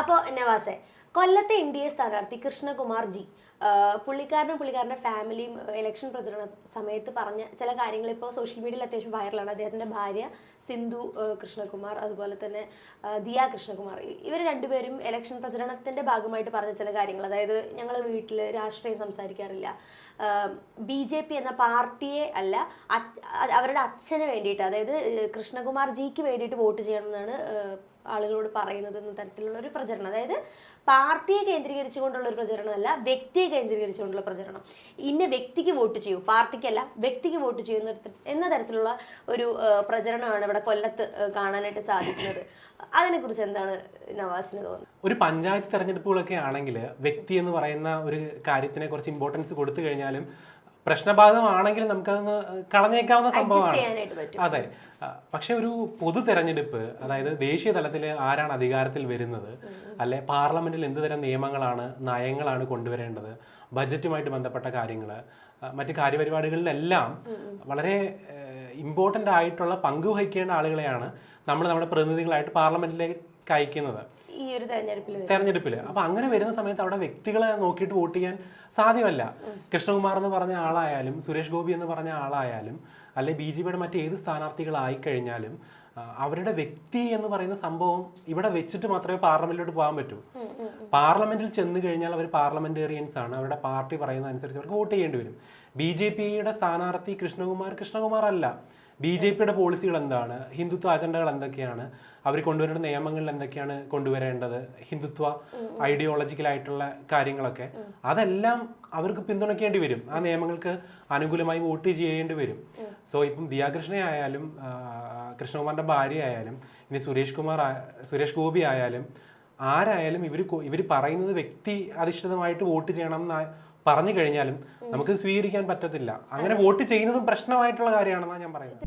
അപ്പോൾ നവാസെ, കൊല്ലത്തെ NDA സ്ഥാനാർത്ഥി കൃഷ്ണകുമാർ ജി, പുള്ളിക്കാരൻ്റെ ഫാമിലിയും ഇലക്ഷൻ പ്രചരണ സമയത്ത് പറഞ്ഞ ചില കാര്യങ്ങൾ ഇപ്പോൾ സോഷ്യൽ മീഡിയയിൽ അത്യാവശ്യം വൈറലാണ്. അദ്ദേഹത്തിൻ്റെ ഭാര്യ സിന്ധു കൃഷ്ണകുമാർ, അതുപോലെ തന്നെ ദിയ കൃഷ്ണകുമാർ, ഇവർ രണ്ടുപേരും ഇലക്ഷൻ പ്രചരണത്തിൻ്റെ ഭാഗമായിട്ട് പറഞ്ഞ ചില കാര്യങ്ങൾ, അതായത് ഞങ്ങൾ വീട്ടിൽ രാഷ്ട്രീയം സംസാരിക്കാറില്ല, BJP എന്ന പാർട്ടിയെ അല്ല അവരുടെ അച്ഛന് വേണ്ടിയിട്ട്, അതായത് കൃഷ്ണകുമാർ ജിക്ക് വേണ്ടിയിട്ട് വോട്ട് ചെയ്യണമെന്നാണ് ആളുകളോട് പറയുന്നത് എന്ന തരത്തിലുള്ള ഒരു പ്രചരണം. അതായത് പാർട്ടിയെ കേന്ദ്രീകരിച്ചുകൊണ്ടുള്ള ഒരു പ്രചരണമല്ല, വ്യക്തിയെ കേന്ദ്രീകരിച്ചുകൊണ്ടുള്ള പ്രചരണം. ഇന്ന വ്യക്തിക്ക് വോട്ട് ചെയ്യൂ, പാർട്ടിക്കല്ല വ്യക്തിക്ക് വോട്ട് ചെയ്യുന്ന എന്ന തരത്തിലുള്ള ഒരു പ്രചരണമാണ് ഇവിടെ കൊല്ലത്ത് കാണാനായിട്ട് സാധിക്കുന്നത്. അതിനെക്കുറിച്ച് എന്താണ് നവാസിന് തോന്നുന്നത്? ഒരു പഞ്ചായത്ത് തെരഞ്ഞെടുപ്പുകളൊക്കെ ആണെങ്കിൽ വ്യക്തി എന്ന് പറയുന്ന ഒരു കാര്യത്തിനെ കുറച്ച് ഇമ്പോർട്ടൻസ് കൊടുത്തു കഴിഞ്ഞാലും പ്രശ്നബാധമാണെങ്കിലും നമുക്കതൊന്ന് കളഞ്ഞേക്കാവുന്ന സംഭവമാണ്. അതെ. പക്ഷെ ഒരു പൊതു തെരഞ്ഞെടുപ്പ്, അതായത് ദേശീയ തലത്തിൽ ആരാണ് അധികാരത്തിൽ വരുന്നത്, അല്ലെ പാർലമെന്റിൽ എന്ത് തരം നിയമങ്ങളാണ് നയങ്ങളാണ് കൊണ്ടുവരേണ്ടത്, ബജറ്റുമായിട്ട് ബന്ധപ്പെട്ട കാര്യങ്ങൾ, മറ്റു കാര്യപരിപാടികളിലെല്ലാം വളരെ ഇമ്പോർട്ടൻ്റ് ആയിട്ടുള്ള പങ്കുവഹിക്കേണ്ട ആളുകളെയാണ് നമ്മൾ നമ്മുടെ പ്രതിനിധികളായിട്ട് പാർലമെന്റിലേക്ക് അയക്കുന്നത് ഈ ഒരു തെരഞ്ഞെടുപ്പിൽ. അപ്പൊ അങ്ങനെ വരുന്ന സമയത്ത് അവിടെ വ്യക്തികളെ നോക്കിയിട്ട് വോട്ട് ചെയ്യാൻ സാധ്യമല്ല. കൃഷ്ണകുമാർ എന്ന് പറഞ്ഞ ആളായാലും സുരേഷ് ഗോപി എന്ന് പറഞ്ഞ ആളായാലും അല്ലെ BJPയുടെ മറ്റേത് സ്ഥാനാർത്ഥികളായി കഴിഞ്ഞാലും അവരുടെ വ്യക്തി എന്ന് പറയുന്ന സംഭവം ഇവിടെ വെച്ചിട്ട് മാത്രമേ പാർലമെന്റിലോട്ട് പോകാൻ പറ്റൂ. പാർലമെന്റിൽ ചെന്ന് കഴിഞ്ഞാൽ അവർ പാർലമെന്റേറിയൻസ് ആണ്, അവരുടെ പാർട്ടി പറയുന്ന അനുസരിച്ച് അവർക്ക് വോട്ട് ചെയ്യേണ്ടി വരും. BJPയുടെ സ്ഥാനാർത്ഥി കൃഷ്ണകുമാർ അല്ല. BJPയുടെ പോളിസികൾ എന്താണ്, ഹിന്ദുത്വ അജണ്ടകൾ എന്തൊക്കെയാണ്, അവർ കൊണ്ടുവരേണ്ട നിയമങ്ങളിൽ എന്തൊക്കെയാണ് കൊണ്ടുവരേണ്ടത്, ഹിന്ദുത്വ ഐഡിയോളജിക്കലായിട്ടുള്ള കാര്യങ്ങളൊക്കെ, അതെല്ലാം അവർക്ക് പിന്തുണയ്ക്കേണ്ടി വരും. ആ നിയമങ്ങൾക്ക് അനുകൂലമായി വോട്ട് ചെയ്യേണ്ടി വരും. സോ ഇപ്പം ദിയാകൃഷ്ണ ആയാലും കൃഷ്ണകുമാറിന്റെ ഭാര്യ ആയാലും ഇനി സുരേഷ് ഗോപി ആയാലും ആരായാലും ഇവർ പറയുന്നത് വ്യക്തി അധിഷ്ഠിതമായിട്ട് വോട്ട് ചെയ്യണം എന്ന് പറഞ്ഞു കഴിഞ്ഞാലും നമുക്ക് സ്വീകരിക്കാൻ പറ്റത്തില്ല. അങ്ങനെ വോട്ട് ചെയ്യുന്നതും പ്രശ്നമായിട്ടുള്ള കാര്യമാണെന്നാണ് ഞാൻ പറയുന്നത്.